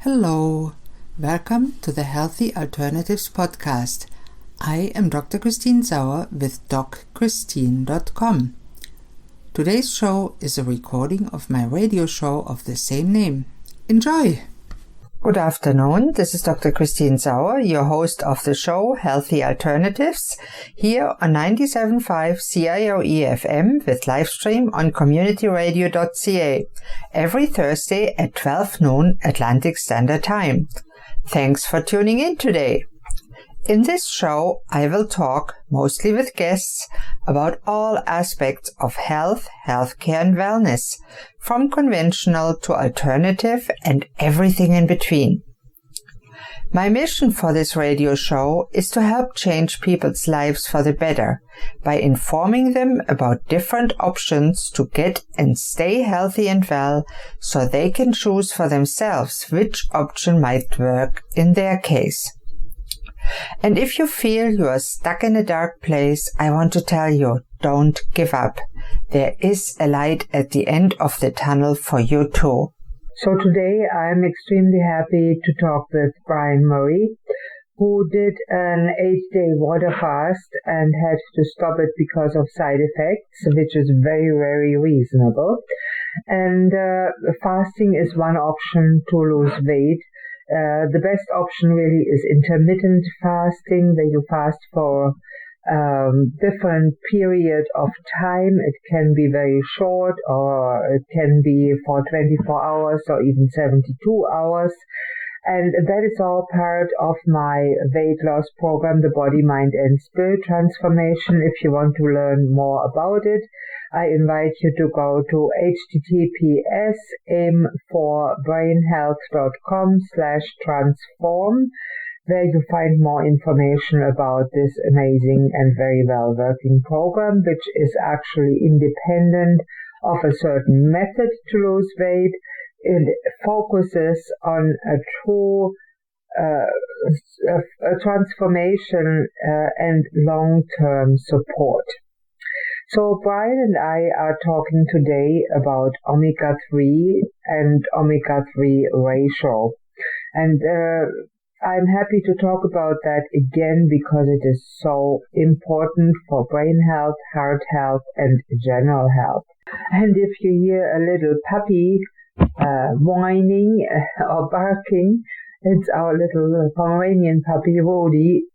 Hello, welcome to the Healthy Alternatives podcast. I am DocChristine Sauer with DocChristine.com. Today's show is a recording of my radio show of the same name. Enjoy! Good afternoon, this is Dr. Christine Sauer, your host of the show Healthy Alternatives, here on 97.5 CIOE FM with livestream on communityradio.ca every Thursday at 12 noon Atlantic Standard Time. Thanks for tuning in today. In this show, I will talk, mostly with guests, about all aspects of health, healthcare and wellness, from conventional to alternative and everything in between. My mission for this radio show is to help change people's lives for the better by informing them about different options to get and stay healthy and well so they can choose for themselves which option might work in their case. And if you feel you are stuck in a dark place, I want to tell you, don't give up. There is a light at the end of the tunnel for you too. So today I'm extremely happy to talk with Brian Murray, who did an 8-day water fast and had to stop it because of side effects, which is very, very reasonable. And fasting is one option to lose weight. The best option really is intermittent fasting, where you fast for different period of time. It can be very short, or it can be for 24 hours or even 72 hours. And that is all part of my weight loss program, the Body, Mind and Spirit Transformation. If you want to learn more about it, I invite you to go to https://brainhealth.com/transform, where you find more information about this amazing and very well working program, which is actually independent of a certain method to lose weight. It focuses on a true transformation and long-term support. So Brian and I are talking today about Omega-3 and Omega-3 ratio. And I'm happy to talk about that again because it is so important for brain health, heart health, and general health. And if you hear a little puppy whining or barking, it's our little Pomeranian puppy, Rudi,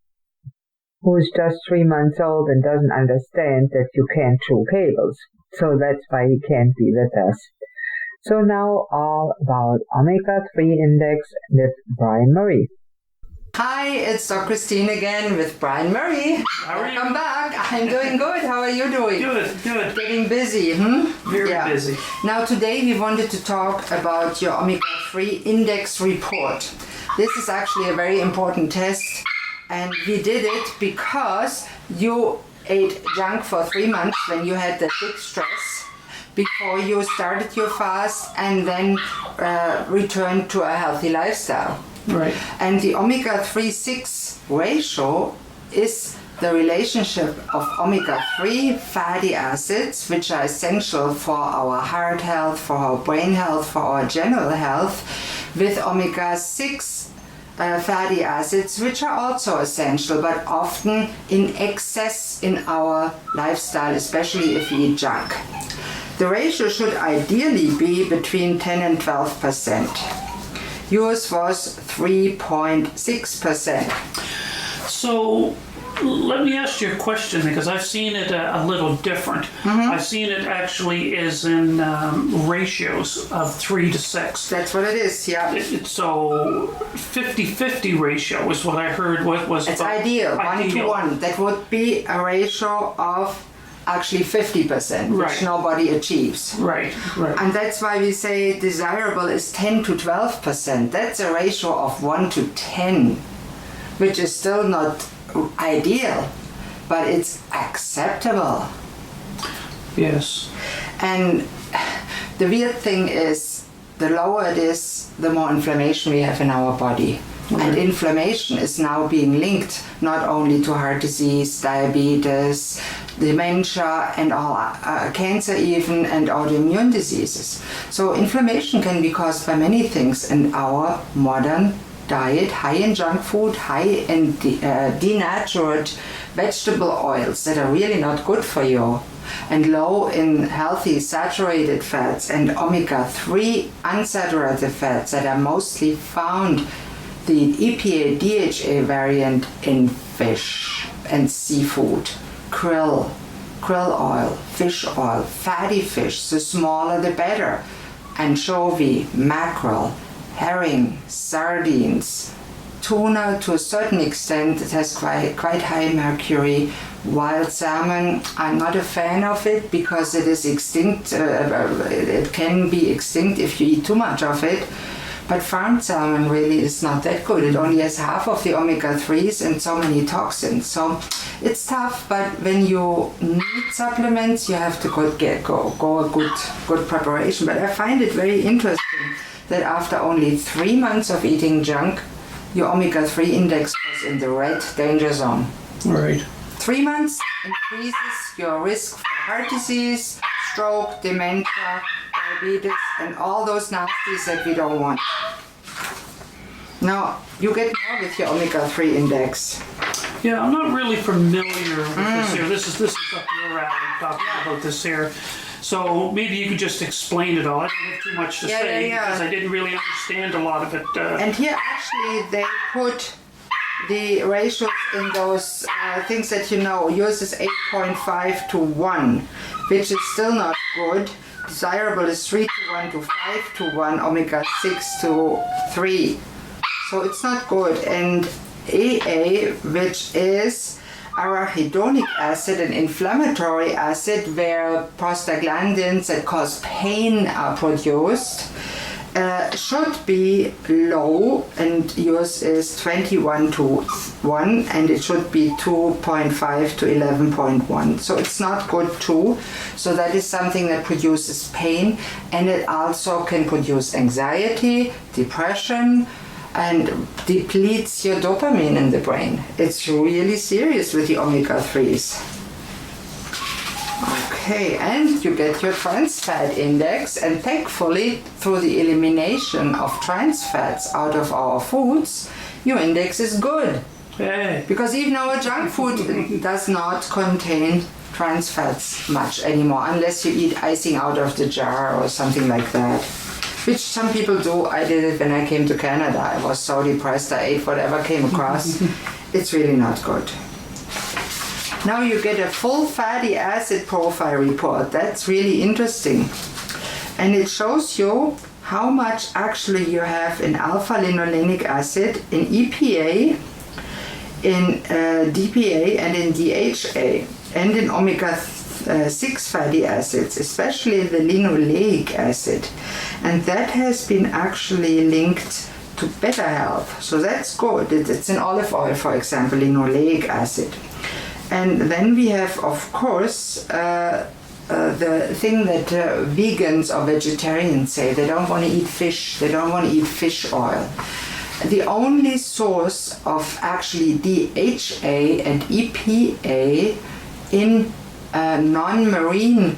who's just 3 months old and doesn't understand that you can't chew cables. So that's why he can't be with us. So now all about Omega-3 Index with Brian Murray. Hi, it's DocChristine again with Brian Murray. How are you? Welcome back. I'm doing good. How are you doing? Good. Getting busy, Very busy. Now today we wanted to talk about your Omega-3 Index report. This is actually a very important test, and we did it because you ate junk for 3 months when you had the big stress before you started your fast and then returned to a healthy lifestyle. Right. And the omega-3/6 ratio is the relationship of omega-3 fatty acids, which are essential for our heart health, for our brain health, for our general health, with omega-6 fatty acids, which are also essential, but often in excess in our lifestyle, especially if we eat junk. The ratio should ideally be between 10 and 12%. Yours was 3.6%. So let me ask you a question, because I've seen it a little different. I've seen it actually is in ratios of 3 to 6. That's what it is, yeah. So 50-50 ratio is what I heard. What was it's ideal, 1 to 1. That would be a ratio of actually 50%, which right. nobody achieves. Right. And that's why we say desirable is 10 to 12%. That's a ratio of 1 to 10, which is still not ideal, but it's acceptable. Yes. And the weird thing is, the lower it is, the more inflammation we have in our body. And inflammation is now being linked not only to heart disease, diabetes, dementia, and all cancer even, and autoimmune diseases. So inflammation can be caused by many things, and our modern diet, high in junk food, high in denatured vegetable oils that are really not good for you, and low in healthy saturated fats and omega-3 unsaturated fats that are mostly found, the EPA DHA variant, in fish and seafood, krill oil, fish oil, fatty fish, the smaller the better, anchovy, mackerel, herring, sardines, tuna to a certain extent. It has quite high mercury. Wild salmon, I'm not a fan of it because it is extinct. It can be extinct if you eat too much of it. But farmed salmon really is not that good. It only has half of the omega-3s and so many toxins. So it's tough, but when you need supplements, you have to go a good preparation. But I find it very interesting that after only 3 months of eating junk, your omega-3 index was in the red danger zone. Right. 3 months increases your risk for heart disease, stroke, dementia, diabetes, and all those nasties that we don't want. Now, you get more with your omega-3 index. Yeah, I'm not really familiar with this here. This is up your alley, talking about this here. So maybe you could just explain it all. I don't have too much to say because I didn't really understand a lot of it. And here actually they put the ratios in those things that you know. Yours is 8.5 to 1, which is still not good. Desirable is 3 to 1 to 5 to 1, omega-6 to 3. So it's not good. And AA, which is arachidonic acid, an inflammatory acid where prostaglandins that cause pain are produced, should be low, and yours is 21 to 1, and it should be 2.5 to 11.1. So it's not good too. So that is something that produces pain, and it also can produce anxiety, depression, and depletes your dopamine in the brain. It's really serious with the omega-3s. Okay, and you get your trans fat index, and thankfully, through the elimination of trans fats out of our foods, your index is good. Hey. Because even our junk food does not contain trans fats much anymore, unless you eat icing out of the jar or something like that. Which some people do. I did it when I came to Canada. I was so depressed, I ate whatever came across. It's really not good. Now you get a full fatty acid profile report. That's really interesting. And it shows you how much actually you have in alpha-linolenic acid, in EPA, in DPA, and in DHA, and in omega-6 fatty acids, especially the linoleic acid. And that has been actually linked to better health. So that's good. It's in olive oil, for example, linoleic acid. And then we have, of course, the thing that vegans or vegetarians say. They don't want to eat fish. They don't want to eat fish oil. The only source of actually DHA and EPA in non-marine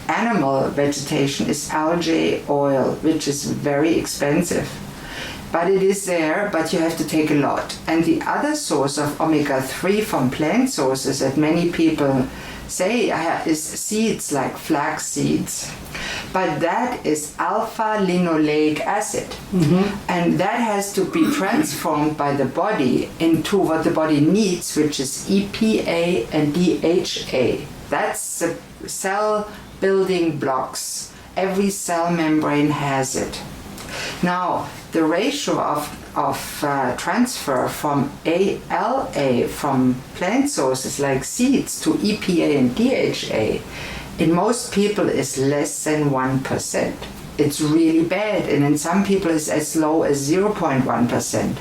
animal vegetation is algae oil, which is very expensive. But it is there, but you have to take a lot. And the other source of omega-3 from plant sources that many people say is seeds like flax seeds. But that is alpha-linoleic acid. And that has to be transformed by the body into what the body needs, which is EPA and DHA. That's the cell building blocks. Every cell membrane has it. Now, the ratio of transfer from ALA, from plant sources like seeds, to EPA and DHA, in most people is less than 1%. It's really bad, and in some people it's as low as 0.1%.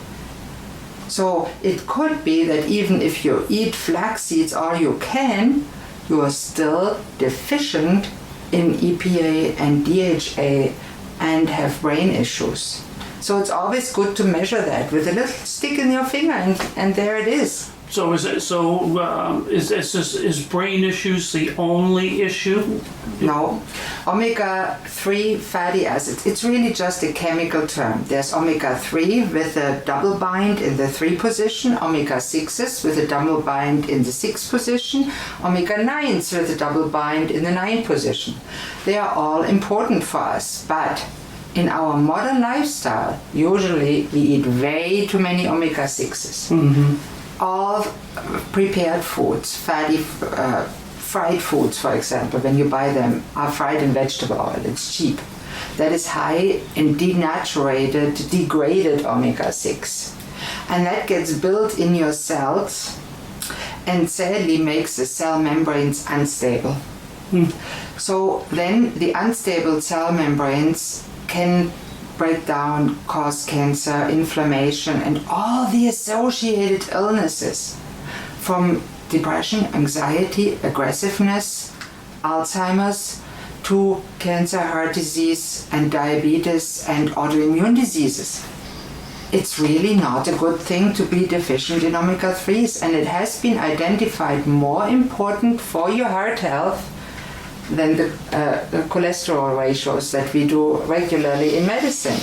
So it could be that even if you eat flax seeds all you can, you are still deficient in EPA and DHA and have brain issues. So it's always good to measure that with a little stick in your finger, and there it is. So is brain issues the only issue? No. Omega-3 fatty acids, it's really just a chemical term. There's omega-3 with a double bind in the 3 position, omega-6s with a double bind in the 6 position, omega-9s with a double bind in the 9 position. They are all important for us, but in our modern lifestyle, usually we eat way too many omega-6s. Mm-hmm. All prepared foods, fatty, fried foods, for example, when you buy them, are fried in vegetable oil. It's cheap. That is high in denatured, degraded omega-6. And that gets built in your cells and sadly makes the cell membranes unstable. So then the unstable cell membranes can break down, cause cancer, inflammation, and all the associated illnesses from depression, anxiety, aggressiveness, Alzheimer's, to cancer, heart disease, and diabetes, and autoimmune diseases. It's really not a good thing to be deficient in omega-3s, and it has been identified more important for your heart health than the cholesterol ratios that we do regularly in medicine.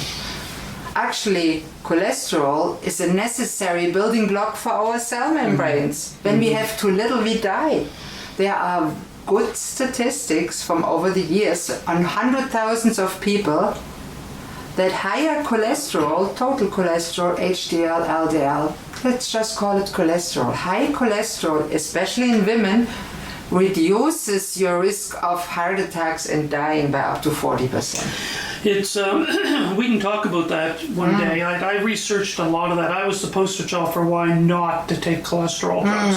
Actually, cholesterol is a necessary building block for our cell membranes. When we have too little, we die. There are good statistics from over the years on 100,000 of people that higher cholesterol, total cholesterol, HDL, LDL, let's just call it cholesterol. High cholesterol, especially in women, reduces your risk of heart attacks and dying by up to 40%. It's we can talk about that one day. I researched a lot of that. I was the poster child for why not to take cholesterol drugs.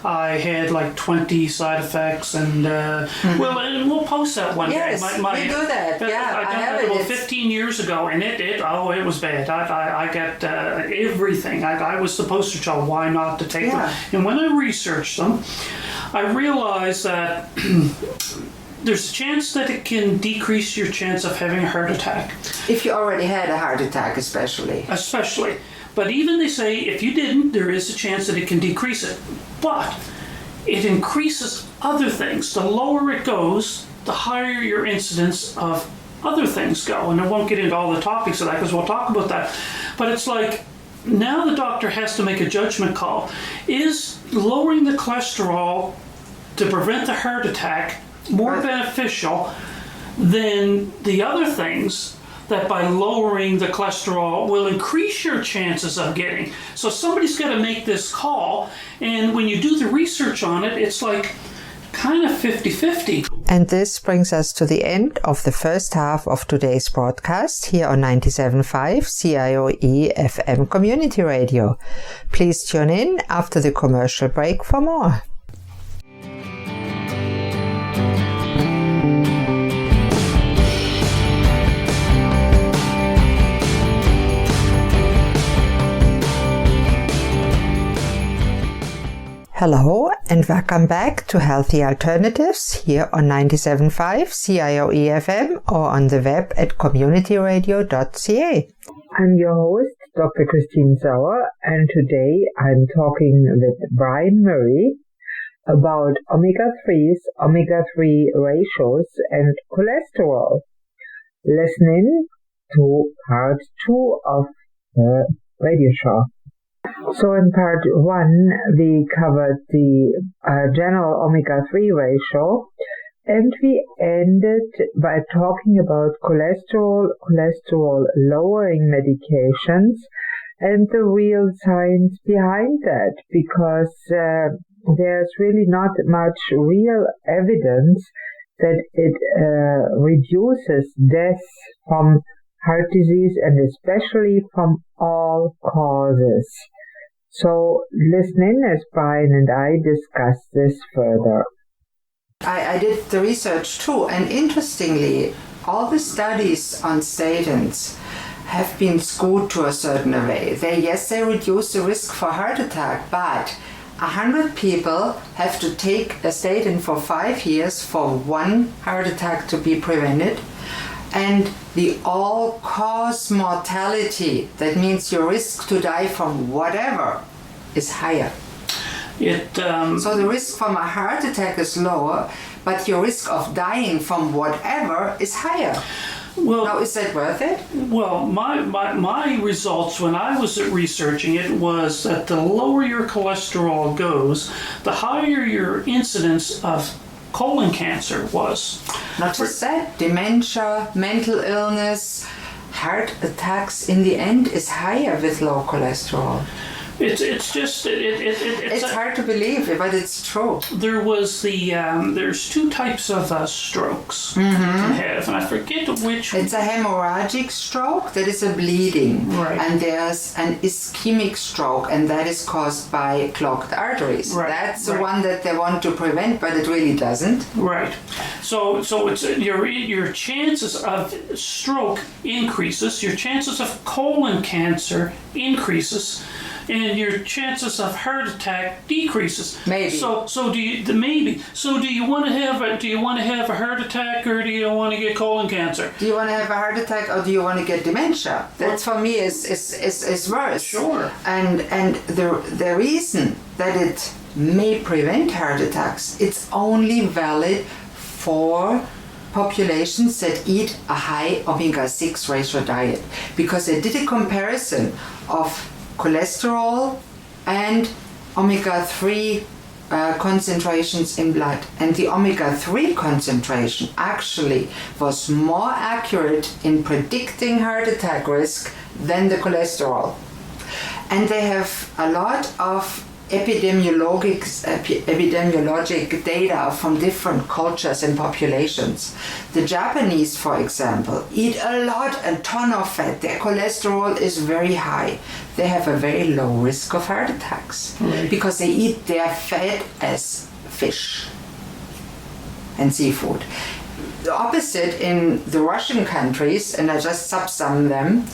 I had like 20 side effects, and we'll post that one day. We do that. Yeah, I done it about 15 years ago, and it was bad. I got everything. I was the poster child. Why not to take them? And when I researched them, I realized that there's a chance that it can decrease your chance of having a heart attack. If you already had a heart attack, especially. But even they say if you didn't, there is a chance that it can decrease it. But it increases other things. The lower it goes, the higher your incidence of other things go. And I won't get into all the topics of that because we'll talk about that. But it's like, now the doctor has to make a judgment call. Is lowering the cholesterol to prevent the heart attack more beneficial than the other things that by lowering the cholesterol will increase your chances of getting? So somebody's got to make this call, and when you do the research on it, it's like kind of 50-50. And this brings us to the end of the first half of today's broadcast here on 97.5 CIOE FM Community Radio. Please tune in after the commercial break for more. Hello and welcome back to Healthy Alternatives here on 97.5 CIOE FM or on the web at communityradio.ca. I'm your host, DocChristine Sauer, and today I'm talking with Brian Murray about omega-3s, omega-3 ratios, and cholesterol. Listening to part 2 of the radio show. So in part 1, we covered the general omega-3 ratio, and we ended by talking about cholesterol-lowering medications, and the real science behind that, because there's really not much real evidence that it reduces deaths from heart disease, and especially from all causes. So listen in as Brian and I discuss this further. I did the research too, and interestingly, all the studies on statins have been skewed to a certain way. They reduce the risk for heart attack, but 100 people have to take a statin for 5 years for one heart attack to be prevented, and the all-cause mortality, that means your risk to die from whatever, is higher. So the risk from a heart attack is lower, but your risk of dying from whatever is higher. Well, now, is that worth it? Well, my results when I was researching it was that the lower your cholesterol goes, the higher your incidence of colon cancer was. Not just that, dementia, mental illness, heart attacks in the end is higher with low cholesterol. It's hard to believe, but it's true. There was there's two types of strokes you can have, and I forget which. It's a hemorrhagic stroke, that is a bleeding, right. And there's an ischemic stroke, and that is caused by clogged arteries. Right. That's the one that they want to prevent, but it really doesn't. Right. So it's your chances of stroke increases, your chances of colon cancer increases, and your chances of heart attack decreases. Maybe. So do you want to have a heart attack, or do you want to get colon cancer? Do you want to have a heart attack, or do you want to get dementia? That for me is worse. Sure. And the reason that it may prevent heart attacks, it's only valid for populations that eat a high omega-6 ratio diet, because they did a comparison of cholesterol and omega-3 concentrations in blood, and the omega-3 concentration actually was more accurate in predicting heart attack risk than the cholesterol. And they have a lot of epidemiologic data from different cultures and populations. The Japanese, for example, eat a ton of fat. Their cholesterol is very high. They have a very low risk of heart attacks because they eat their fat as fish and seafood. The opposite in the Russian countries, and I just subsum them,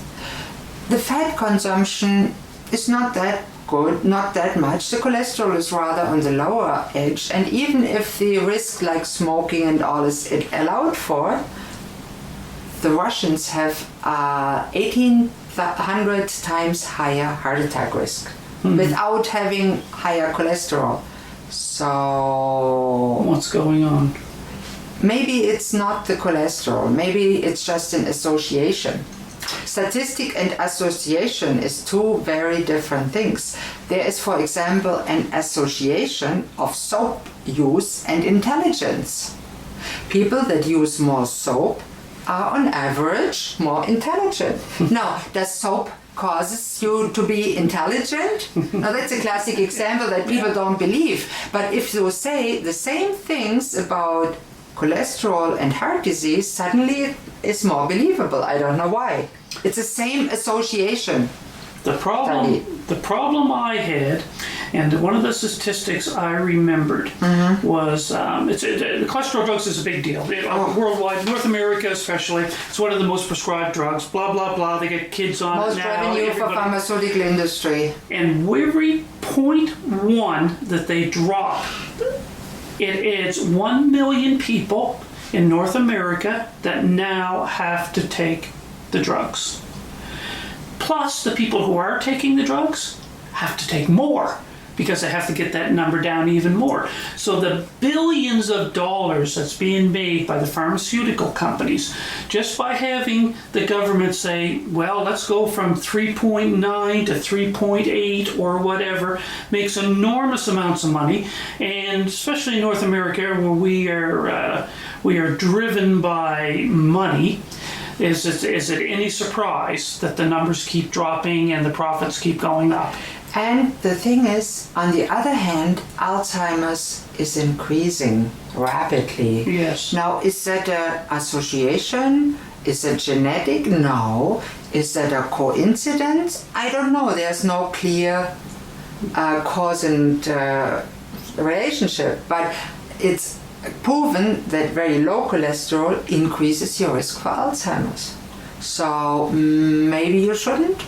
the fat consumption is not that good, not that much. The cholesterol is rather on the lower edge, and even if the risk like smoking and all is allowed for, the Russians have 1,800 times higher heart attack risk without having higher cholesterol. So what's going on? Maybe it's not the cholesterol, maybe it's just an association. Statistic and association is two very different things. There is, for example, an association of soap use and intelligence. People that use more soap are on average more intelligent. Now, does soap causes you to be intelligent? Now, that's a classic example that people don't believe. But if you say the same things about cholesterol and heart disease, suddenly it's more believable. I don't know why. It's the same association. The problem I had, and one of the statistics I remembered was the cholesterol drugs is a big deal. Worldwide, North America especially, it's one of the most prescribed drugs. Blah blah blah. They get kids on most it now. Revenue for pharmaceutical industry. And every 0.1 that they drop, it adds 1 million people in North America that now have to take the drugs. Plus, the people who are taking the drugs have to take more because they have to get that number down even more. So the billions of dollars that's being made by the pharmaceutical companies just by having the government say, well, let's go from 3.9 to 3.8 or whatever, makes enormous amounts of money. And especially in North America, where we are driven by money. Is it any surprise that the numbers keep dropping and the profits keep going up? And the thing is, on the other hand, Alzheimer's is increasing rapidly. Yes. Now, is that an association? Is it genetic? No. Is that a coincidence? I don't know. There's no clear cause and relationship, but it's proven that very low cholesterol increases your risk for Alzheimer's. So maybe you shouldn't.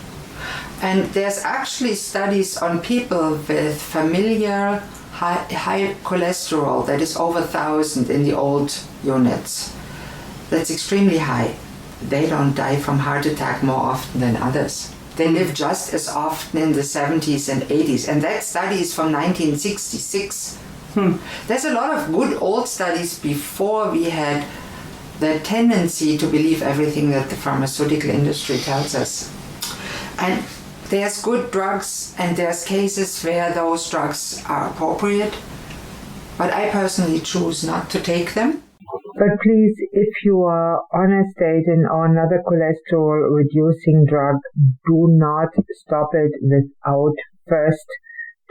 And there's actually studies on people with familiar high cholesterol that is over 1,000 in the old units. That's extremely high. they don't die from heart attack more often than others. They live just as often in the 70s and 80s. And that study is from 1966. There's a lot of good old studies before we had the tendency to believe everything that the pharmaceutical industry tells us. And there's good drugs and there's cases where those drugs are appropriate. But I personally choose not to take them. But please, if you are on a statin or another cholesterol-reducing drug, do not stop it without first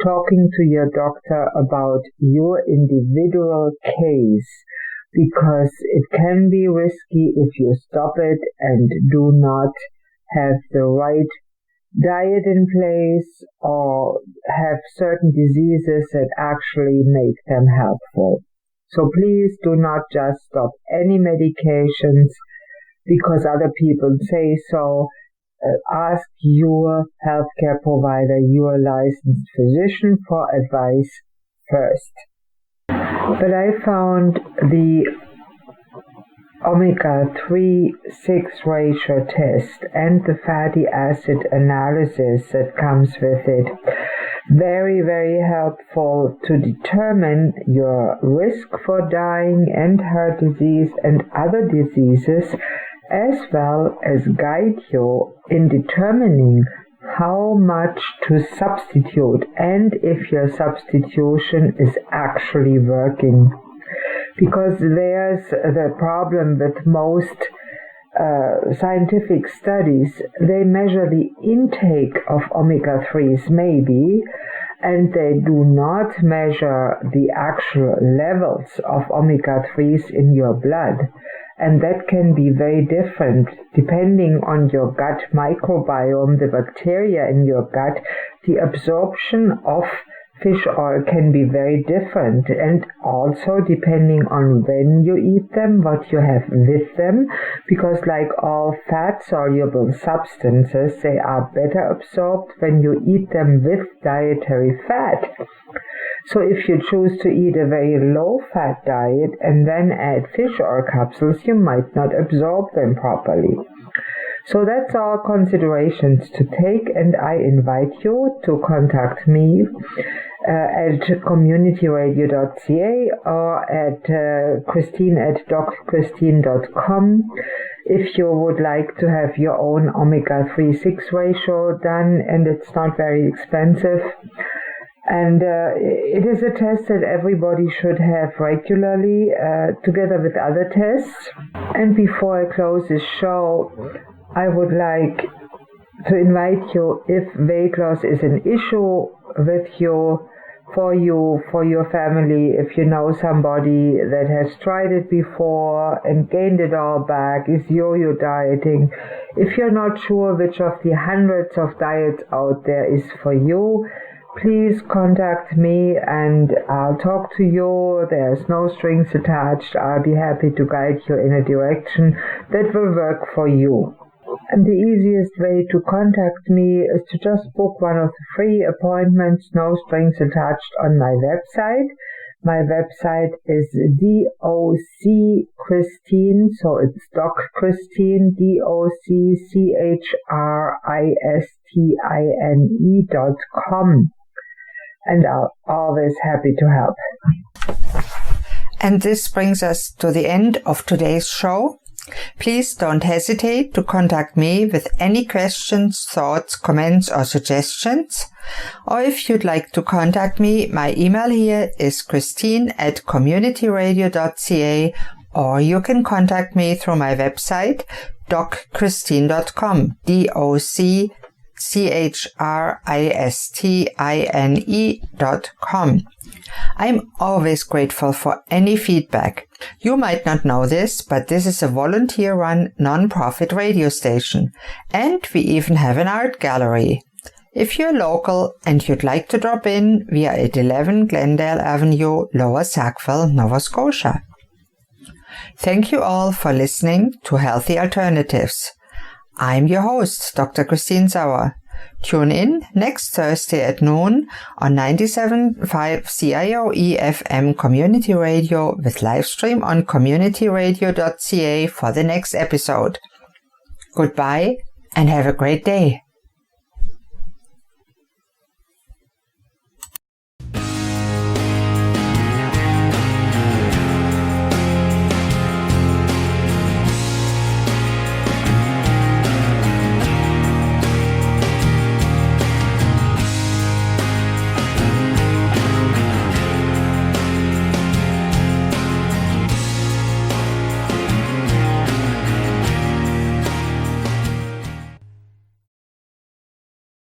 talking to your doctor about your individual case, because it can be risky if you stop it and do not have the right diet in place or have certain diseases that actually make them helpful. So please do not just stop any medications because other people say so. Ask your healthcare provider, your licensed physician, for advice first. But I found the Omega-3 6 ratio test and the fatty acid analysis that comes with it very, very helpful to determine your risk for dying and heart disease and other diseases, as well as guide you in determining how much to substitute and if your substitution is actually working. Because there's the problem with most scientific studies. They measure the intake of omega-3s maybe, and they do not measure the actual levels of omega-3s in your blood. And that can be very different depending on your gut microbiome, the bacteria in your gut. The absorption of fish oil can be very different, and also depending on when you eat them, what you have with them, because like all fat-soluble substances, they are better absorbed when you eat them with dietary fat. So if you choose to eat a very low-fat diet and then add fish oil capsules, you might not absorb them properly. So that's all considerations to take, and I invite you to contact me at communityradio.ca or at Christine@DocChristine.com if you would like to have your own omega-3 6 ratio done, and it's not very expensive. And it is a test that everybody should have regularly, together with other tests. And before I close this show, I would like to invite you, if weight loss is an issue with you, for your family, if you know somebody that has tried it before and gained it all back, is yo-yo dieting, if you're not sure which of the hundreds of diets out there is for you, please contact me and I'll talk to you. There's no strings attached. I'll be happy to guide you in a direction that will work for you. And the easiest way to contact me is to just book one of the free appointments, no strings attached, on my website. My website is DocChristine, so it's DocChristine, DocChristine.com. And I'll always happy to help. And this brings us to the end of today's show. Please don't hesitate to contact me with any questions, thoughts, comments, or suggestions. Or if you'd like to contact me, my email here is Christine@communityradio.ca, or you can contact me through my website, DocChristine.com, DocChristine.com. I'm always grateful for any feedback. You might not know this, but this is a volunteer-run non-profit radio station, and we even have an art gallery. If you're local and you'd like to drop in, we are at 11 Glendale Avenue, Lower Sackville, Nova Scotia. Thank you all for listening to Healthy Alternatives. I'm your host, Dr. Christine Sauer. Tune in next Thursday at noon on 97.5 CIOE FM Community Radio with live stream on communityradio.ca for the next episode. Goodbye and have a great day.